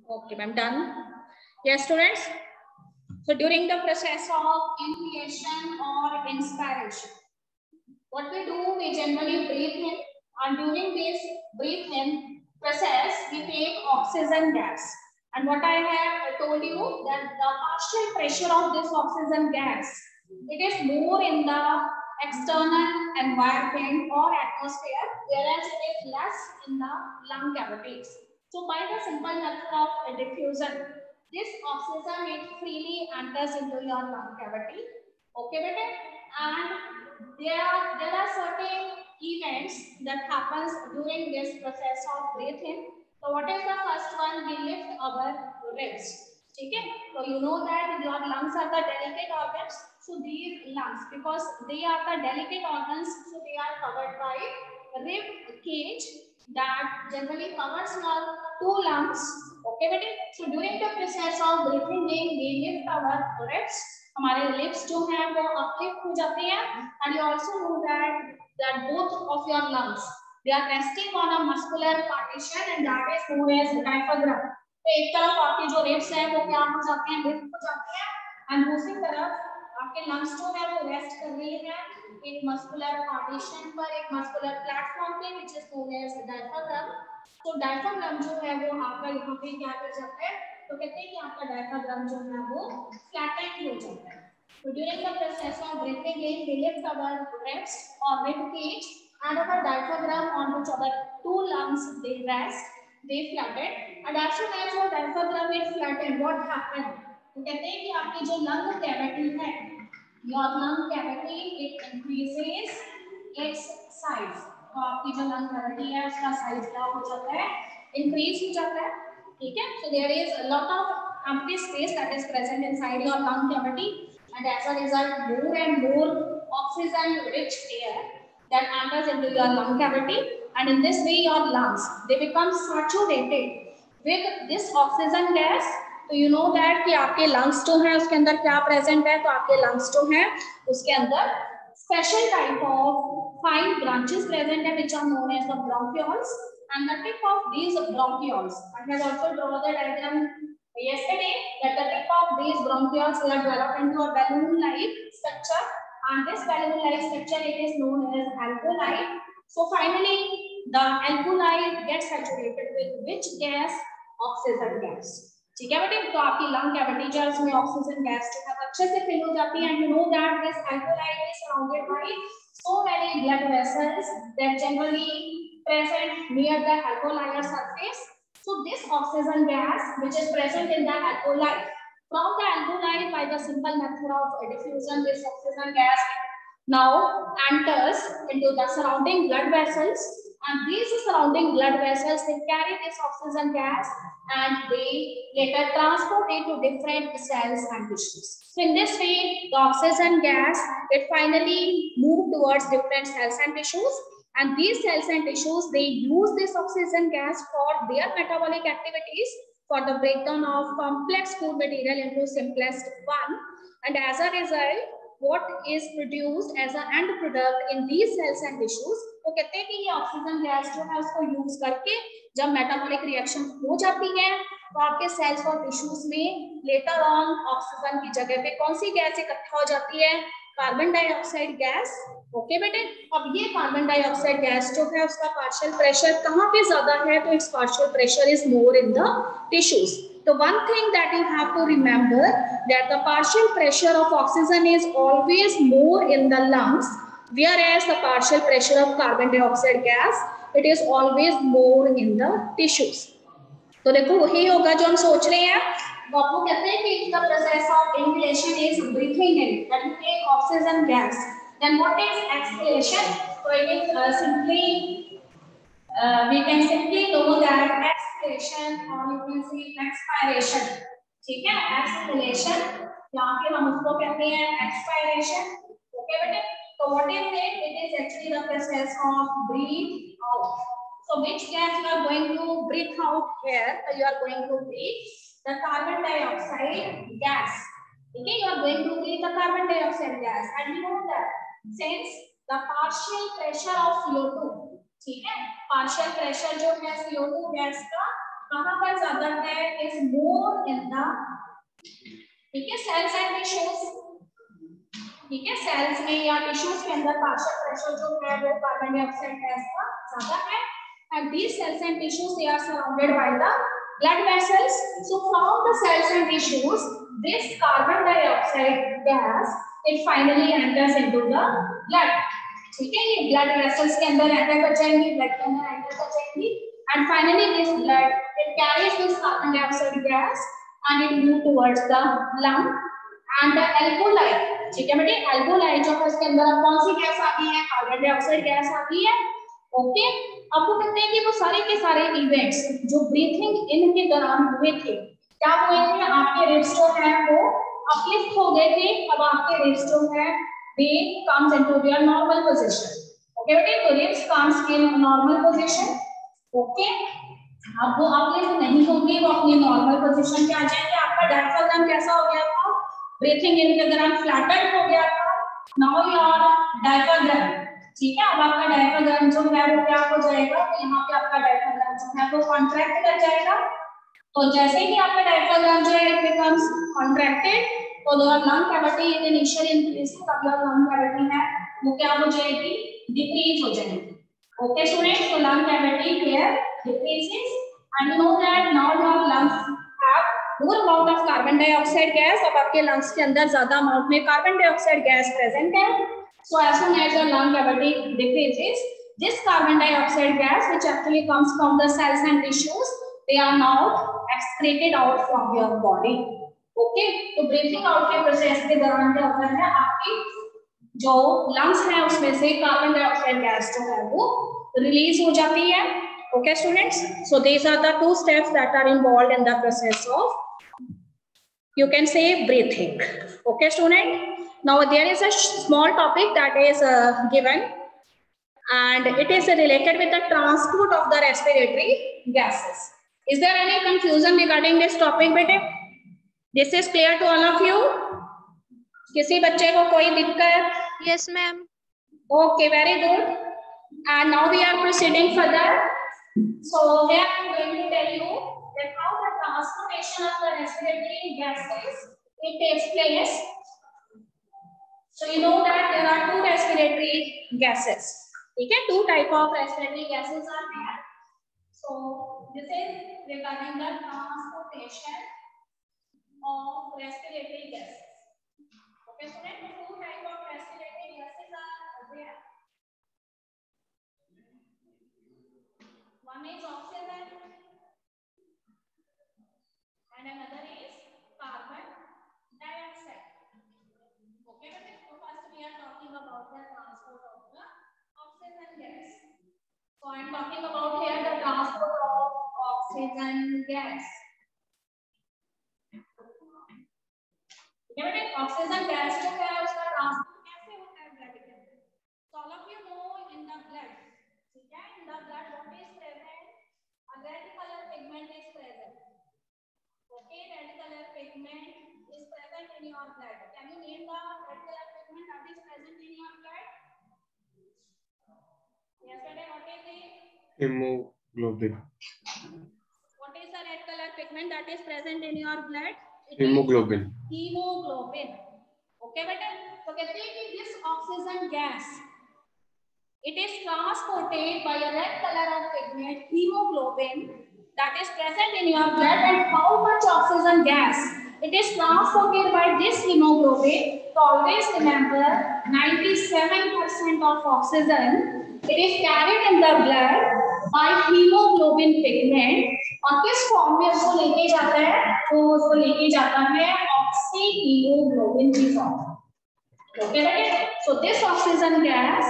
Okay, ma'am, done. Yes, students. So during the process of inhalation or inspiration, what we do, we generally breathe in, and during this breathe in process, we take oxygen gas. And what I have told you that the partial pressure of this oxygen gas, it is more in the external environment or atmosphere, whereas it is less in the lung cavities. So by the simple method of diffusion, this oxygen it freely enters into your lung cavity. Okay, beta? And there are certain events that happens during this process of breathing. So what is the first one? We lift our ribs. Okay, so you know that your lungs are the delicate organs. So these lungs, because they are the delicate organs, so they are covered by rib cage that generally covers your two lungs. Okay, बेटे. So during the process of breathing in, we lift our ribs. हमारे lips जो हैं वो uplift हो जाते हैं, and you also know that both of your lungs they are resting on a muscular partition and that is known as diaphragm. तो एक तरफ आपके जो ribs हैं वो क्या हो जाते हैं, lift हो जाते हैं, and दूसरी तरफ आपके lungs जो है वो रेस्ट कर रही है एक मस्कुलर पार्टीशन पर, एक मस्कुलर प्लेटफॉर्म पे which is known as diaphragm. तो डायफ्राग्राम जो है वो आपका यहाँ पे क्या कर जाता है, तो कहते हैं कि आपका डायफ्राग्राम जो है वो फ्लैटेंड हो जाता है. So during the process of breathing in, we lift our ribs or rib cage and our diaphragm on which our two lungs they rest, they flatten. And as soon as your diaphragm is flattened, what happened? तो कहते हैं कि आपकी जो lung cavity है, your lung cavity it increases its size. तो आपकी जो लंग कैविटी है उसका साइज क्या हो जाता है, इंक्रीज हो जाता है. ठीक है. So there is a lot of empty space that is present inside your lung cavity and as a result more and more oxygen rich air that enters into your lung cavity, and in this way your lungs they become saturated with this oxygen gas. तो you know that कि आपके lungs जो हैं उसके अंदर क्या present है, तो आपके lungs जो हैं उसके अंदर special type of fine branches present है which are known as the bronchioles, and the tip of these bronchioles, I have also drawn the diagram yesterday that the tip of these bronchioles will develop into a balloon-like structure, and this balloon-like structure it is known as alveoli. So finally, the alveoli get saturated with which gas? Oxygen gas. ठीक है बेटे. तो आपकी lung cavity जो है उसमें oxygen gas जो है अच्छे से फिल हो जाती है, and you know that this alveoli is surrounded by so many blood vessels that generally present near the alveolar surface. So this oxygen gas which is present in the alveoli, from the alveoli by the simple method of diffusion, this oxygen gas now enters into the surrounding blood vessels, and these surrounding blood vessels they carry this oxygen gas and they later transport it to different cells and tissues. So in this way the oxygen gas it finally move towards different cells and tissues, and these cells and tissues they use this oxygen gas for their metabolic activities, for the breakdown of complex food material into simplest one, and as a result what is produced as an end product in these cells and tissues. तो कहते हैं कि ये oxygen gas जो है उसको use करके जब मेटाबॉलिक रिएक्शन हो जाती है तो आपके सेल्स और टिश्यूज में लेटर ऑन ऑक्सीजन की जगह पे कौन सी गैस इकट्ठा हो जाती है? Carbon dioxide gas. ओके बेटे. अब ये कार्बन डाइऑक्साइड गैस जो है उसका पार्शियल प्रेशर कहाँ पे ज्यादा है? तो it's partial pressure is more in the tissues. So one thing that you have to remember that the partial pressure of oxygen is always more in the lungs, whereas the partial pressure of carbon dioxide gas it is always more in the tissues. तो देखो वही होगा जो हम सोच रहे हैं. वो आपको कहते हैं कि the process of inhalation is breathing in, that you take oxygen gas. Then what is exhalation? So it is simply we can simply know that exhalation or you can say expiration. ठीक है. exhalation यहाँ पे हम उसको कहते हैं expiration. Okay बेटे. तो what is it? It is actually the process of breathe out. So which gas you are going to breathe out here? You are going to breathe the carbon dioxide gas. Okay, you are going to breathe the carbon dioxide gas, and you know that since the partial pressure of CO2, ठीक है, partial pressure जो है CO2 gas का कहाँ पर ज्यादा है? Is more in the, ठीक है, सेल्स एंड टिश्यूज, ठीक है, सेल्स में या टिश्यूज के अंदर पार्शियल प्रेशर जो है वो कार्बन डाइऑक्साइड गैस का ज्यादा है। And these cells and tissues, they are surrounded by the blood vessels. So from the cells and tissues, this carbon dioxide gas, it finally enters into the blood. ठीक है, ये blood vessels के अंदर enter कर जाएंगी, blood के अंदर enter कर जाएंगी, and finally this blood, it carries this carbon dioxide gas and it move towards the lung and the alveoli. ठीक है बेटे, alveoli जो है उसके अंदर कौन सी गैस आती है? कार्बन डाइऑक्साइड गैस आती है। ओके, अब वो कहते हैं कि वो सारे के सारे इवेंट्स जो ब्रीथिंग इन के दौरान हुए थे, क्या हुए थे? आपके रिब्स जो है वो अपलिफ्ट हो गए थे। अब आपके रिब्स जो है they comes into their normal position. Okay बेटे, तो ribs comes in normal position. Okay, अब वो अपलिफ्ट नहीं होंगे, वो अपनी नॉर्मल पोजीशन पे आ जाएंगे। आपका डायफ्राम कैसा हो गया था? ब्रीथिंग इन के दौरान फ्लैटेंड हो गया था। नाउ योर डायफ्राम, ठीक है, अब आपका डायफ्राम जो है वो क्या हो जाएगा? तो यहाँ पे आपका डायफ्राम जो है वो कॉन्ट्रैक्ट कर जाएगा। तो जैसे ही आपका डायफ्राम जो है इट बिकम्स कॉन्ट्रैक्टेड, तो your lung cavity in initial increasing, अब योर लंग कैविटी है वो क्या हो जाएगी? डिक्रीज हो जाएगी। ओके स्टूडेंट्स, तो lung cavity here decreases and you know that now your lungs have more amount of carbon dioxide gas। अब आपके लंग्स के अंदर ज्यादा अमाउंट में कार्बन डाइऑक्साइड गैस प्रेजेंट है। So as soon as your lung cavity decreases, this carbon dioxide gas, which actually comes from the cells and tissues, they are now excreted out from your body. Okay, तो breathing out के process के दौरान क्या होता है? आपकी जो lungs है उसमें से कार्बन डाइऑक्साइड गैस जो है वो रिलीज हो जाती है। Okay students, so these are the two steps that are involved in the process of, you can say, breathing. Okay student, now there is a small topic that is given and it is related with the transport of the respiratory gases. Is there any confusion regarding this topic bete? This is clear to all of you? किसी बच्चे को कोई दिक्कत? Yes ma'am. Okay, very good. And now we are proceeding further. So here I am going to tell you that how the transportation of the respiratory gases it takes place. So you know that there are two respiratory gases. Okay, two type of respiratory gases are there. So this is regarding the transportation of respiratory gases. Okay, so then two type of respiratory gases are there. One is oxygen and another is carbon dioxide. Okay, so first we are talking about the transport of the oxygen gas. So I am talking about here the transport of oxygen gas. Oxygen gas जो है उसका transport कैसे होता है blood के अंदर? So all of you know in the blood, ठीक है, in the blood what is present? A red color pigment is present. Okay, red color pigment is present in your blood. Can you name the red color pigment that is present in your blood? Yes, madam. What is it? Hemoglobin. What is the red color pigment that is present in your blood? Hemoglobin. Hemoglobin. Okay, madam. So कहते हैं कि this oxygen gas, it is transported by a red color of pigment hemoglobin that is present in your blood. And how much oxygen gas it is transported by this hemoglobin? So always remember 97% of oxygen it is carried in the blood by hemoglobin pigment. और किस form में उसको लेके जाता है? तो उसको लेके जाता है ऑक्सीहीमोग्लोबिन की form. Okay, so this oxygen gas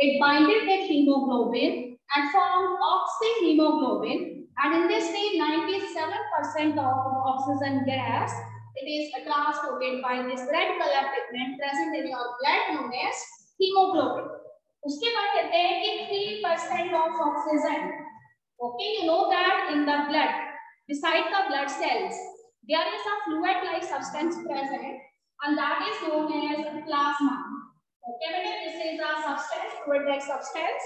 it binded with hemoglobin and formed oxyhemoglobin, and in this way 97% of oxygen gas it is transported by this red color pigment present in your blood known as hemoglobin. उसके बाद कहते हैं कि 3% of oxygen, okay, you know that in the blood beside the blood cells there is a fluid like substance present and that is known as plasma. Okay, this is a substance, fluid like substance,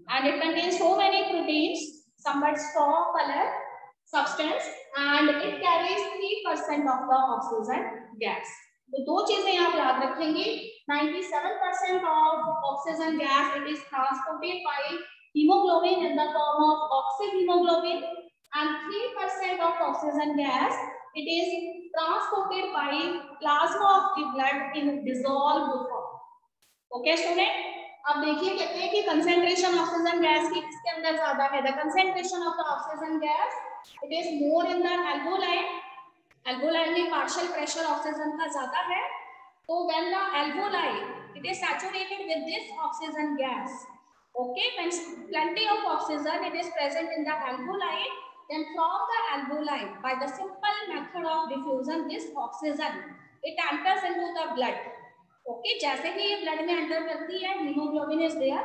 and it contains so many proteins, some are straw color, substance and it carries 3% of the oxygen gas. तो दो चीजें आप याद रखेंगे, 97% of oxygen gas it is transported by hemoglobin in the form of oxyhemoglobin and 3% of oxygen gas it is transported by plasma of the blood in dissolved form. Okay student, अब देखिए कहते हैं कि कंसेंट्रेशन ऑक्सीजन गैस की किसके अंदर ज्यादा है, the concentration of the oxygen gas it is more in the alveoli. Alveoli में पार्शियल प्रेशर ऑक्सीजन का ज्यादा है, तो when the alveoli it is saturated with this oxygen gas, okay, when plenty of oxygen it is present in the alveoli, then from the alveoli by the simple method of diffusion this oxygen it enters into the blood. Okay, जैसे ही ये blood में enter करती है, haemoglobin is there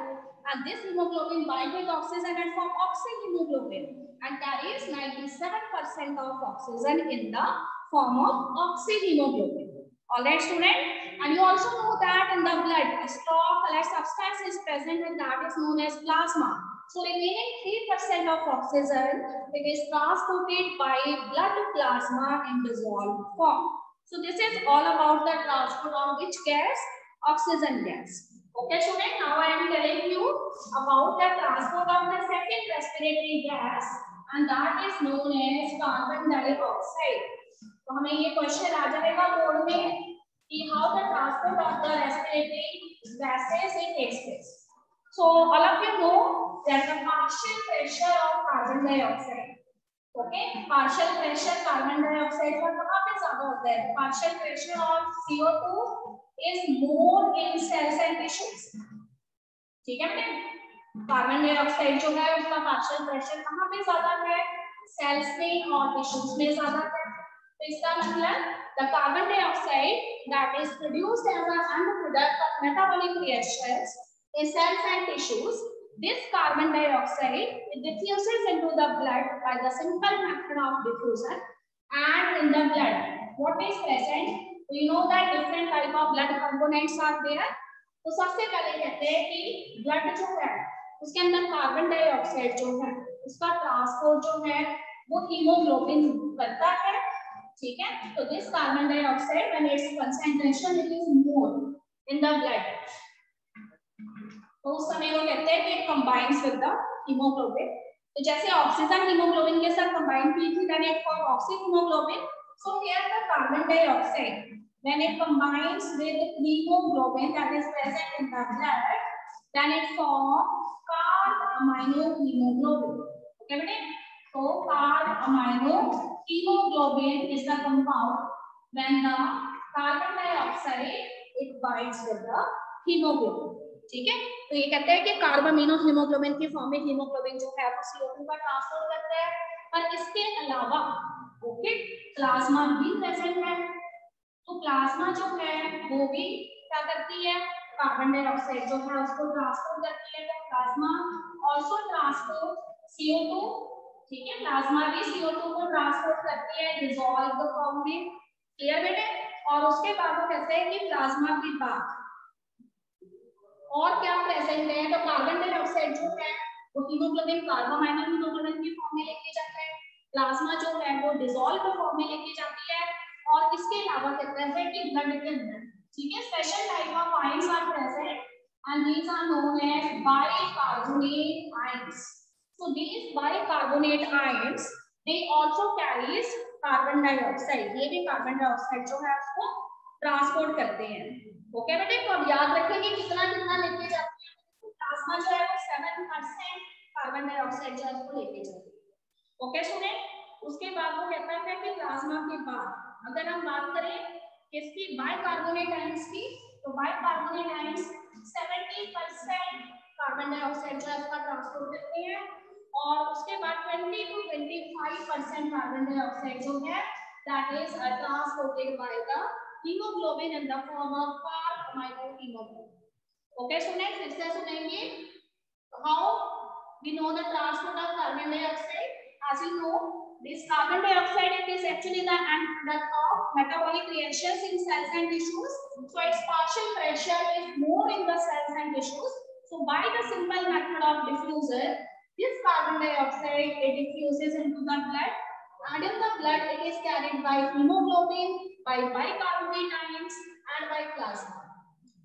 and this haemoglobin bind with oxygen and form oxyhaemoglobin and carries 97% of oxygen in the form of oxyhaemoglobin. Alright student, and you also know that in the blood a straw colored substance is present and that is known as plasma. So remaining 3% of oxygen it is transported by blood plasma in dissolved form. So this is all about the transport of which gas? Oxygen gas. Okay student, now I am telling you about the transport of the second respiratory gas and that is known as carbon dioxide. तो हमें ये question आ जाएगा board में कि how the transport of the respiratory gases it takes place. So all of you know that the partial pressure of carbon dioxide. Okay, partial pressure carbon dioxide का कहां पे ज्यादा होता है? Partial pressure of CO2 is more in cells and tissues. ठीक है बेटे, carbon dioxide जो है उसका पार्शियल प्रेशर कहां पे ज्यादा है? सेल्स में और टिश्यूज में ज्यादा है. तो इसका मतलब the carbon dioxide that is produced as a end product of metabolic reactions in cells and tissues. This carbon dioxide it diffuses into the blood by the simple method of diffusion, and in the blood what is present? We know that different type of blood components are there. तो सबसे पहले कहते हैं कि blood जो है उसके अंदर कार्बन डाइऑक्साइड जो है उसका ट्रांसपोर्ट जो है वो हीमोग्लोबिन करता है. ठीक है, तो this carbon dioxide when its concentration it is more in the blood, तो उस समय वो कहते हैं कि it combines with the haemoglobin. तो जैसे ऑक्सीजन हीमोग्लोबिन के साथ कंबाइन की थी then it form oxyhaemoglobin. So here the carbon dioxide when it combines with haemoglobin that is present in the blood then it form carbaminohaemoglobin. Okay बेटे, तो carbaminohaemoglobin is the compound when the carbon dioxide it binds with the haemoglobin. ठीक है, तो ये कहते हैं कि carbamino haemoglobin की फॉर्म में हीमोग्लोबिन जो है वो CO2 का ट्रांसपोर्ट करता है. और इसके अलावा ओके प्लाज्मा भी प्रेजेंट है. तो प्लाज्मा जो है वो भी क्या करती है? कार्बन डाइऑक्साइड जो है उसको ट्रांसपोर्ट करती है. तो प्लाज्मा आल्सो ट्रांसपोर्ट CO2. ठीक है, प्लाज्मा भी CO2 को ट्रांसपोर्ट करती है डिसॉल्व्ड फॉर्म में. क्लियर बेटे? और उसके बाद वो कहते हैं कि प्लाज्मा के बाद और क्या प्रेजेंट है? तो कार्बन डाइऑक्साइड जो है वो हीमोग्लोबिन कार्बामाइनो हीमोग्लोबिन की फॉर्म में लेके जाता है. प्लाज्मा जो है वो डिसॉल्व फॉर्म में लेके जाती है. और इसके अलावा कहते हैं कि ब्लड के अंदर ठीक है special type of ions are present and these are known as bicarbonate ions. So these bicarbonate ions they also carries carbon dioxide. ये भी कार्बन डाइऑक्साइड जो है उसको ट्रांसपोर्ट करते हैं. ओके बेटे, तो अब याद रखेंगे कितना कितना लेके जाती है. प्लाज्मा जो है वो 7% कार्बन डाइऑक्साइड जो है उसको लेके जाती है. ओके स्टूडेंट, उसके बाद वो कहता है कि प्लाज्मा के बाद अगर हम बात करें किसकी? बाइकार्बोनेट आयंस की, तो बाइकार्बोनेट आयंस 70% कार्बन डाइऑक्साइड जो है उसका ट्रांसपोर्ट करते हैं. और उसके बाद 20 to 25% कार्बन डाइऑक्साइड जो है that is transported by the hemoglobin in the form of carb-amino hemoglobin. Okay, students, फिर से सुनेंगे. How we know the transport of carbon dioxide? As you know, this carbon dioxide it is actually the end product of metabolic reactions in cells and tissues. So its partial pressure is more in the cells and tissues. So by the simple method of diffusion, this carbon dioxide it diffuses into the blood blood, it is carried by hemoglobin, by bicarbonate ions, and by plasma.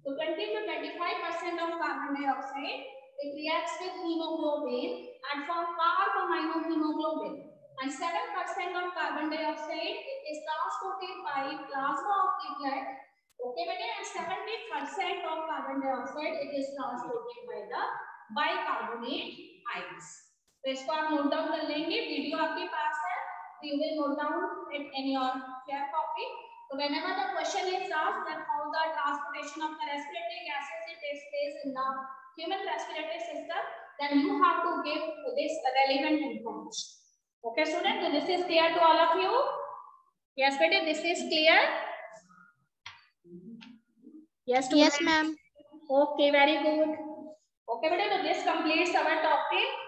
So 20 to 25% of carbon dioxide, it reacts with hemoglobin and form carboaminohemoglobin. And 7% of carbon dioxide, it is transported by plasma of the blood. Okay, and 70% of carbon dioxide, it is transported by the bicarbonate ions. तो इसको आप note down कर लेंगे, video आपके पास है, so you will note down it in your share copy. So whenever the question is asked that how the transportation of the respiratory gases takes place in the human respiratory system, then you have to give this relevant information. Okay, students, so this is clear to all of you? Yes, beta, this is clear? Yes, students? Yes, ma'am. Okay, very good. Okay, beta, so this completes our topic.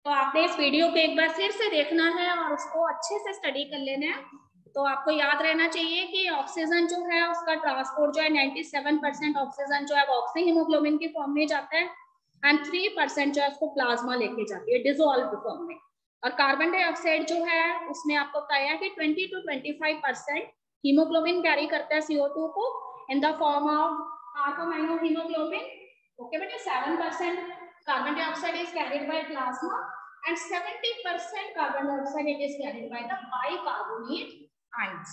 तो आपने इस video को एक बार फिर से देखना है और उसको अच्छे से स्टडी कर लेना है। तो आपको याद रहना चाहिए कि ऑक्सीजन जो है उसका ट्रांसपोर्ट जो है 97% ऑक्सीजन जो है वो ऑक्सी हीमोग्लोबिन की फॉर्म में जाता है एंड 3% जो है उसको प्लाज्मा लेके जाती है डिसॉल्व फॉर्म में। और कार्बन डाइऑक्साइड जो है उसने आपको बताया कि 20 to 25% हीमोग्लोबिन कैरी करता है CO2 को in the form of carbaminohaemoglobin. Okay बेटा, 7% carbon dioxide is carried by plasma and 70% carbon dioxide it is carried by the bicarbonate ions.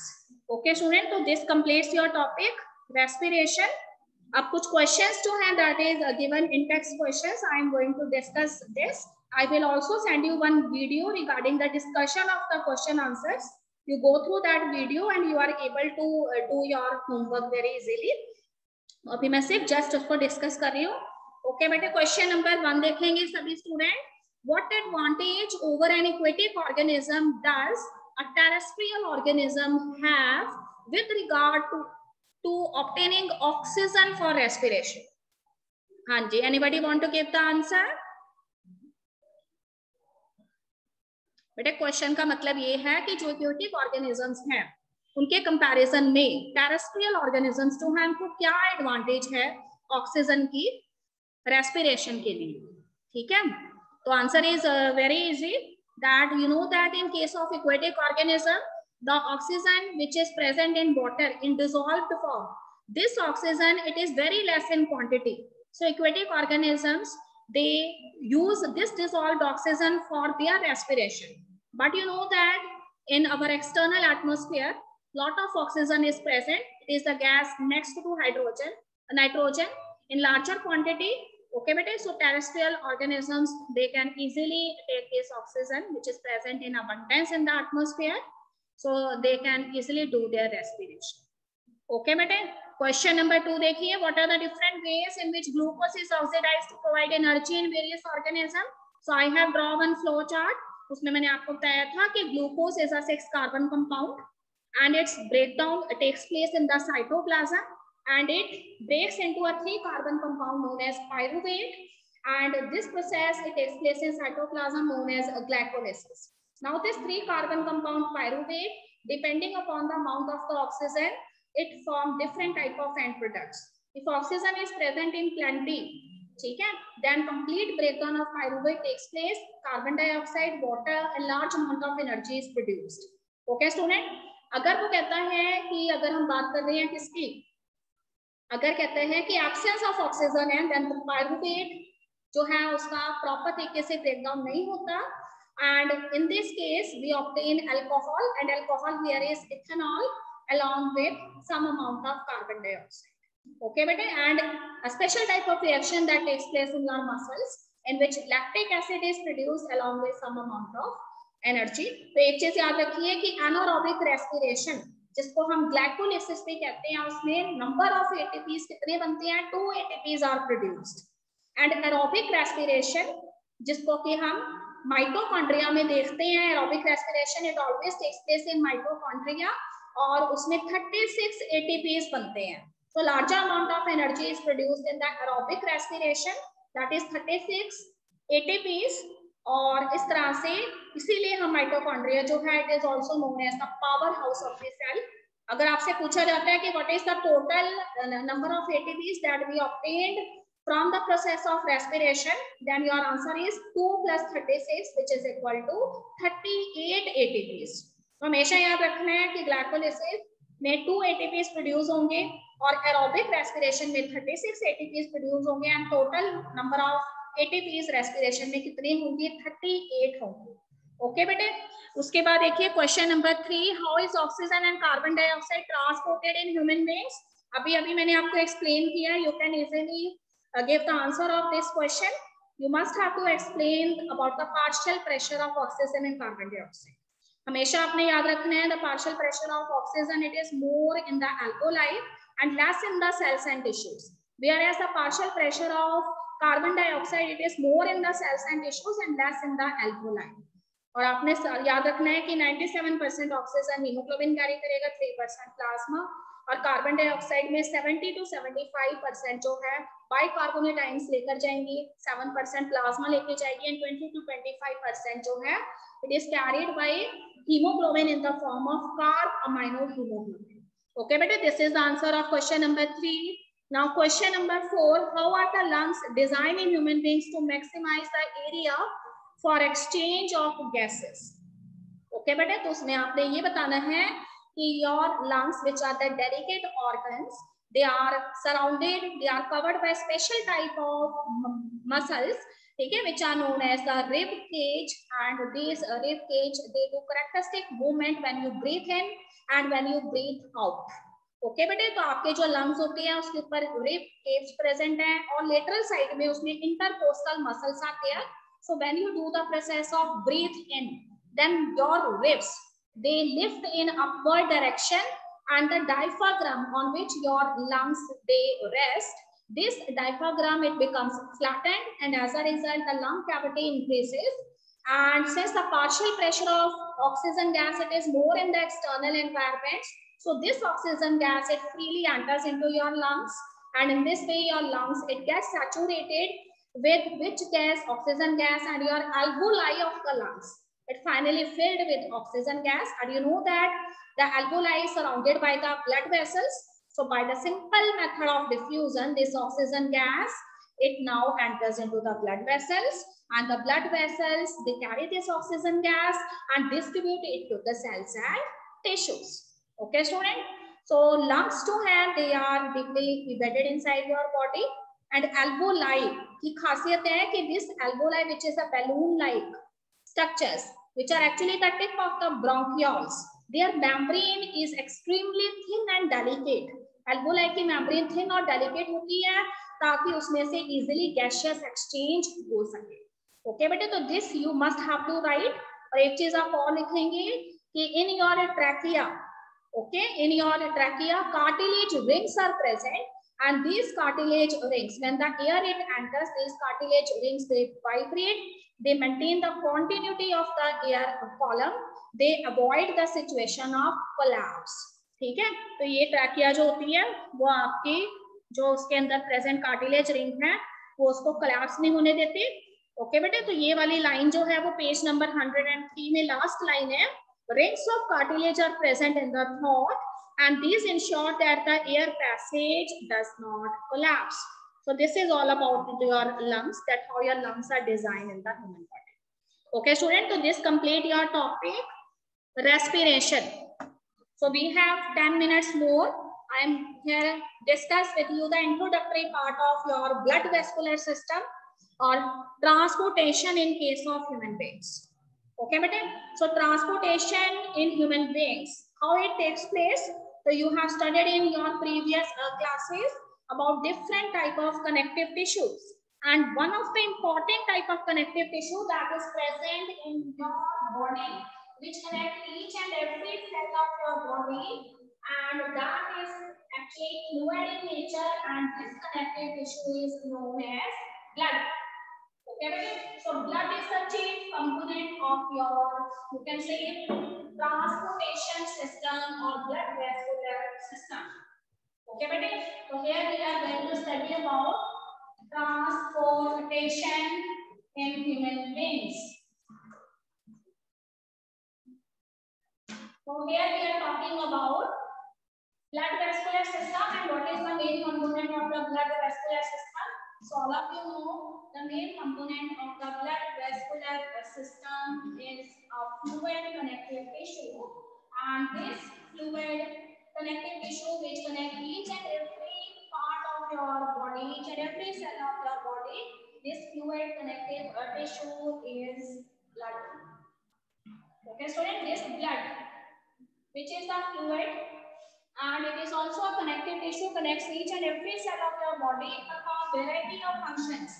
Okay student, so this completes your topic respiration. अब कुछ questions जो हैं that is given in text questions, I am going to discuss this. I will also send you one video regarding the discussion of the question answers. You go through that video and you are able to do your homework very easily. अभी मैं सिर्फ just उसको discuss कर रही हूँ। Okay बेटे, question number 1 देखेंगे सभी student. What advantage over an aquatic organism does a terrestrial organism have with regard to obtaining oxygen for respiration? हाँ जी, anybody want to give the answer? बेटे क्वेश्चन का मतलब ये है कि जो एक्वेटिक ऑर्गेनिजम्स हैं उनके कंपैरिजन में टेरेस्ट्रियल ऑर्गेनिजम्स जो हैं उनको क्या एडवांटेज है ऑक्सीजन की रेस्पिरेशन के लिए। ठीक है, तो answer is very easy that you know that in case of aquatic organism the oxygen which is present in water in dissolved form, this oxygen it is very less in quantity. So aquatic organisms they use this dissolved oxygen for their respiration, but you know that in our external atmosphere lot of oxygen is present. It is the gas next to nitrogen in larger quantity. Okay beta, so terrestrial organisms they can easily take this oxygen which is present in abundance in the atmosphere, so they can easily do their respiration. Okay beta, question number 2 देखिए, what are the different ways in which glucose is oxidized to provide energy in various organisms? So I have drawn one flow chart. उसमें मैंने आपको बताया था कि glucose is a 6 carbon compound and its breakdown takes place in the cytoplasm and it breaks into a 3 carbon compound known as pyruvate, and this process it takes place in cytoplasm known as glycolysis. Now this 3 carbon compound pyruvate, depending upon the amount of the oxygen, it form different type of end products. If oxygen is present in plenty, ठीक है, then complete breakdown of pyruvate takes place. Carbon dioxide, water, and large amount of energy is produced. Okay student, अगर वो कहता है कि अगर हम बात कर रहे हैं किसकी, अगर कहते हैं कि absence of oxygen है, then pyruvate जो है उसका proper तरीके से breakdown नहीं होता, and in this case we obtain alcohol, and alcohol here is ethanol along with some amount of carbon dioxide. Okay beta, and a special type of reaction that takes place in our muscles in which lactic acid is produced along with some amount of energy. तो एक चीज याद रखिए कि anaerobic respiration जिसको हम glycolysis भी कहते हैं, उसमें number of ATPs कितने बनते हैं? 2 ATPs are produced. And aerobic respiration जिसको कि हम माइटोकॉन्ड्रिया में देखते हैं, aerobic respiration it always takes place in mitochondria और उसमें 36 ATPs बनते हैं. So larger amount of energy is produced in the aerobic respiration, that is 36 ATPs. और इस तरह से इसीलिए हम माइटोकॉन्ड्रिया जो है it is also known as the power house of the cell. अगर आपसे पूछा जाता है कि what is the total number of ATPs that we obtained from the process of respiration, then your answer is 2 plus 36 which is equal to 38 ATPs. तो हमेशा याद रखना है कि ग्लाइकोलिसिस में 2 ATPs प्रोड्यूस होंगे और एरोबिक रेस्पिरेशन में 36 ATPs प्रोड्यूस होंगे and total number of ATPs respiration में कितने होंगे? 38 होंगे। ओके बेटे, उसके बाद देखिए question number 3, how is oxygen and carbon dioxide transported in human beings? अभी अभी मैंने आपको एक्सप्लेन किया, you can easily give the answer of this question. You must have to explain about the partial pressure of oxygen and carbon dioxide. हमेशा आपने याद रखना है, the partial pressure of oxygen, it is more in the alveoli and less in the cells and tissues, whereas the partial pressure of carbon dioxide, it is more in the cells and tissues and less in the alveoli. और आपने याद रखना है कि 97% oxygen haemoglobin carry करेगा, 3% plasma, और carbon dioxide में 70 to 75% जो है बाइकार्बोनेट आयंस लेकर जाएंगी, 7% प्लाज्मा लेके जाएगी एंड 20 to 25% जो है it is carried bye hemoglobin in the form of carbaminohemoglobin. Okay beta, this is the answer of question number 3. Now question number 4, how are the lungs designed in human beings to maximize the area for exchange of gases? Okay beta, तो उसमें आपने ये बताना है कि your lungs, which are the delicate organs, they are surrounded, they are covered by special type of muscles, ठीक है, which are known as the rib cage, and these rib cage, they do characteristic movement when you breathe in and when you breathe out. Okay बेटे, तो आपके जो lungs होते हैं उसके ऊपर रिब केज प्रेजेंट है और लेटरल साइड में उसमें इंटरकोस्टल मसल्स आते हैं. So when you do the process of breathe in, then your ribs they lift in upward direction and the diaphragm on which your lungs they rest, this diaphragm it becomes flattened and as a result the lung cavity increases. And since the partial pressure of oxygen gas it is more in the external environment, so this oxygen gas it freely enters into your lungs, and in this way your lungs it gets saturated with which gas? Oxygen gas, and your alveoli of the lungs it finally filled with oxygen gas. And you know that the alveoli is surrounded by the blood vessels. So by the simple method of diffusion, this oxygen gas it now enters into the blood vessels, and the blood vessels they carry this oxygen gas and distribute it to the cells and tissues. Okay student, so lungs to have they are deeply embedded inside your body, and alveoli की खासियत है कि this alveoli which is a balloon like structures which are actually the tip of the bronchioles, their membrane is extremely thin and delicate. alveoli की membrane thin और delicate होती है ताकि उसमें से easily gaseous exchange हो सके. ओके बेटे, तो this you must have to write. और एक चीज आप और लिखेंगे कि in your trachea, okay, in your trachea cartilage rings are present, and these cartilage rings, when the air it enters, these cartilage rings they vibrate, they maintain the continuity of the air column, they avoid the situation of collapse. ठीक है, तो ये trachea जो होती है वो आपकी जो उसके अंदर प्रेजेंट कार्टिलेज रिंग है वो उसको कोलैप्स नहीं होने देती. ओके बेटे, तो ये वाली लाइन जो है वो पेज नंबर 103 में लास्ट लाइन है. rings of cartilage are present in the throat and these ensure that the air passage does not collapse. So this is all about your lungs, that how your lungs are designed in the human body. Okay student, so this complete your topic respiration. So we have 10 minutes more. I am here discuss with you the introductory part of your blood vascular system or transportation in case of human beings. Okay beta, so transportation in human beings, how it takes place. So you have studied in your previous classes about different type of connective tissues, and one of the important type of connective tissue that is present in your body which connect each and every cell of your body, and that is actually fluid in nature, and this connective tissue is known as blood. Okay, so blood is the chief component of your, you can say, transportation system or blood vascular system. Okay, but so here we are going to study about transportation in human beings. So here we are talking about blood vascular system and what is the main component of the blood vascular system. So all of you know the main component of the blood vascular system is a fluid connective tissue, this fluid connective tissue which connect each and every part of your body, each and every cell of your body, this fluid connective tissue is blood. Okay, student, this blood, which is the fluid, and it is also a connective tissue, connects each and every cell of your body. It performs variety of functions.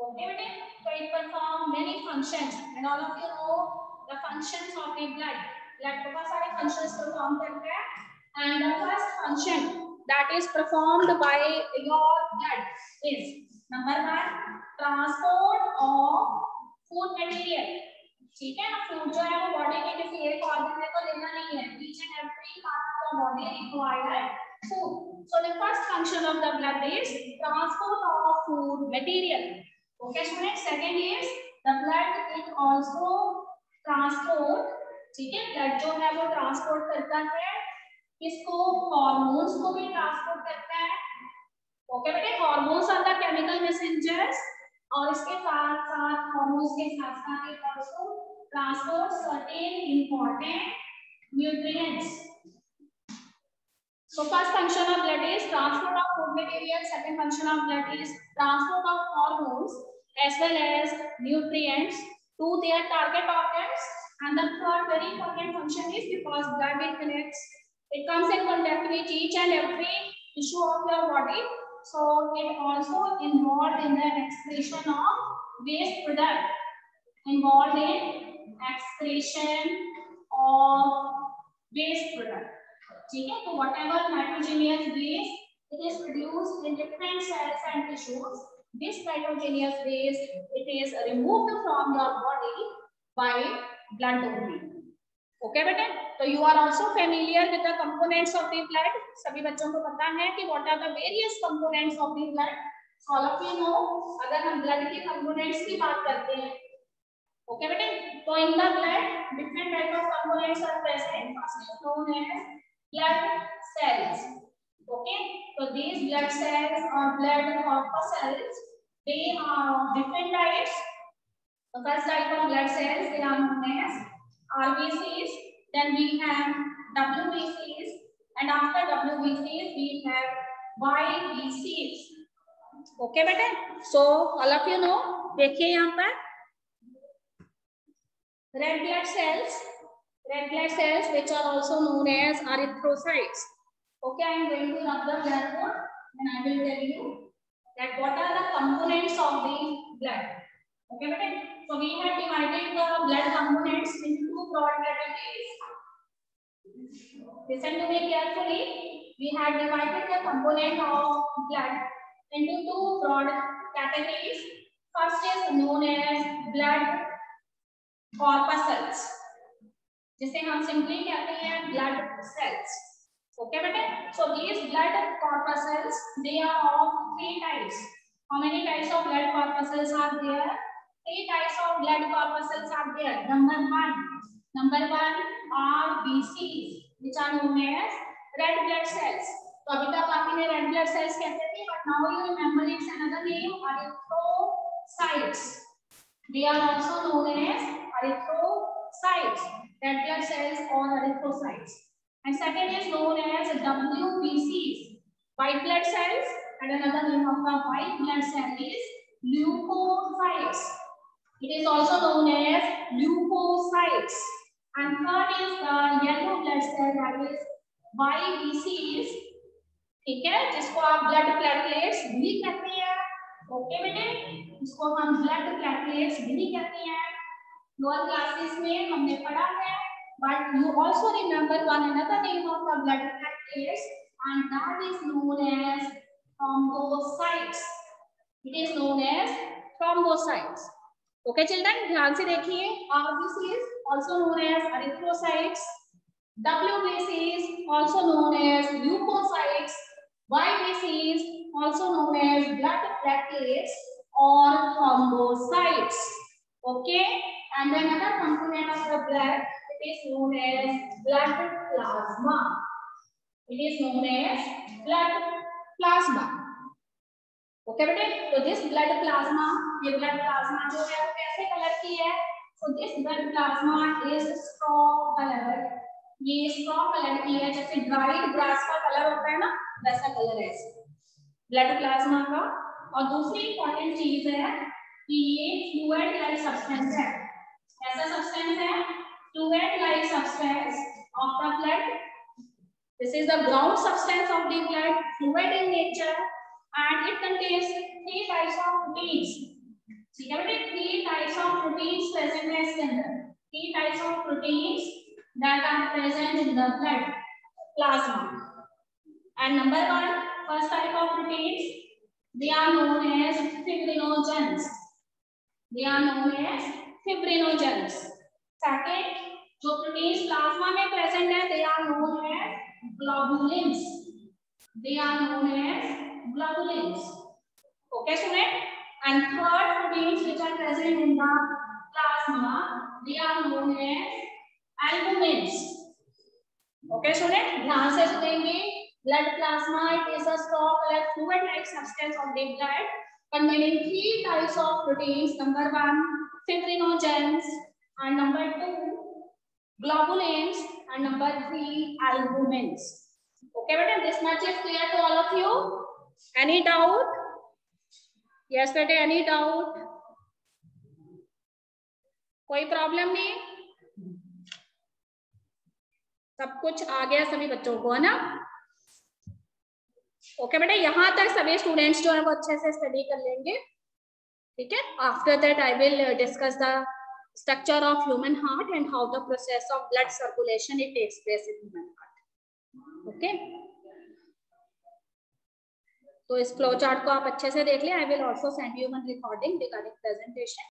Okay, so it performs many functions, and all of you know the functions of the blood. Blood बहुत सारे functions perform करता है, and the first function that is performed by your blood is number 1, transport of food material. ठीक है ना, food जो है वो बॉडी के किसी एक ऑर्गन में तो लेना नहीं है, each and every part of the body require food. So the first function of the blood is transport of food material. Okay students, second is the blood it also transport, ठीक है, blood जो है वो transport करता है किसको, hormones को भी ट्रांसपोर्ट करता है. ओके बेटे, hormones are the chemical messengers, और इसके साथ साथ हार्मोन्स के साथ साथ ये also transport certain important nutrients. So first function of blood is transport of food material, second function of blood is transport of hormones as well as nutrients to their target organs, and the third very important function is because blood it comes in contact with each and every tissue of your body, so it also involved in the excretion of waste product, involved in excretion of waste product. ठीक है, तो whatever nitrogenous waste it is produced in different cells and tissues, this nitrogenous waste it is removed from your body by blood only. Okay बेटे, तो you are also familiar with the components of the blood. सभी बच्चों को पता है कि what are the various components of the blood. So all of you know, अगर हम blood के components की बात करते हैं, okay बेटे, तो in the blood different type of components are present. First is known as blood cells. Okay, so these blood cells or blood corpuscles, they are of different types. The first type of blood cells they are known as RBCs, then we have WBCs, and after WBCs we have YBCs. Okay बेटे, so all of you know, देखिए यहाँ पर red blood cells which are also known as erythrocytes. Okay, I am going to rub the blackboard and I will tell you that what are the components of the blood. Okay बेटे, so we have divided the blood components into two broad categories. Listen to me carefully. We have divided the component of blood into two broad categories. First is known as blood corpuscles, जिसे हम simply कहते हैं blood cells. Okay बेटे, so these blood corpuscles they are of three types. How many types of blood corpuscles are there? 3 types of blood corpuscles are there. Number one RBCs, which are known as red blood cells. तो अभी तक आप इन्हें red blood cells कहते थे, but now you remember its another name, erythrocytes. They are also known as erythrocytes, red blood cells or erythrocytes. And second is known as WBCs, white blood cells, and another name of the white blood cell is leukocytes. It is also known as leukocytes. And third is the yellow blood cell, that is YBCs. ठीक है, जिसको आप blood platelets भी कहते हैं. Okay बेटे, इसको हम blood platelets भी कहते हैं. लोअर क्लासेस में हमने पढ़ा है, but you also remember one another name of the blood platelets, and that is known as thrombocytes. It is known as thrombocytes. Okay children, ध्यान से देखिए. RBCs also known as erythrocytes, WBCs also known as leukocytes, YBCs also known as blood platelets or thrombocytes. Okay, and then another component of the blood, it is known as blood plasma. It is known as blood plasma. Okay बेटे, तो this blood plasma, ये blood plasma जो है वो कैसे colour की है? So this blood plasma is straw color. ये स्ट्रॉ कलर की है, जैसे ड्राइड ग्रास का कलर होता है ना, वैसा कलर है ब्लड प्लाज्मा का। और दूसरी इंपॉर्टेंट चीज है कि ये फ्लूइड लाइक सब्सटेंस है। ऐसा सब्सटेंस है fluid like substance of the blood. This is the ground substance of the blood, fluid in nature, and it contains 3 types of proteins. ठीक है बेटे, 3 types of proteins present है इसके अंदर। 3 types of proteins that are present in the blood plasma. And number 1, first type of proteins, they are known as fibrinogens. They are known as fibrinogens. Second, जो proteins plasma में present है, they are known as globulins. They are known as globulins. Okay, student. And third proteins which are present in the plasma, they are known as albumins. Okay, student. ध्यान से सुनेंगे। Blood plasma, it is a straw colored fluid-like substance of the blood containing 3 types of proteins. Number 1, fibrinogens, and number 2, globulins, and number 3, albumins. Okay, beta, this much is clear to all of you. Any doubt? Yes, beta, any doubt? कोई problem नहीं? सब कुछ आ गया सभी बच्चों को, है ना? ओके बेटा, यहां तक सभी स्टूडेंट्स जो है वो अच्छे से स्टडी कर लेंगे। ठीक है, after that I will discuss the structure of human heart and how the process of blood circulation it takes place in human heart. Okay, तो इस फ्लो चार्ट को आप अच्छे से देख लें। I will also send you one recording regarding presentation.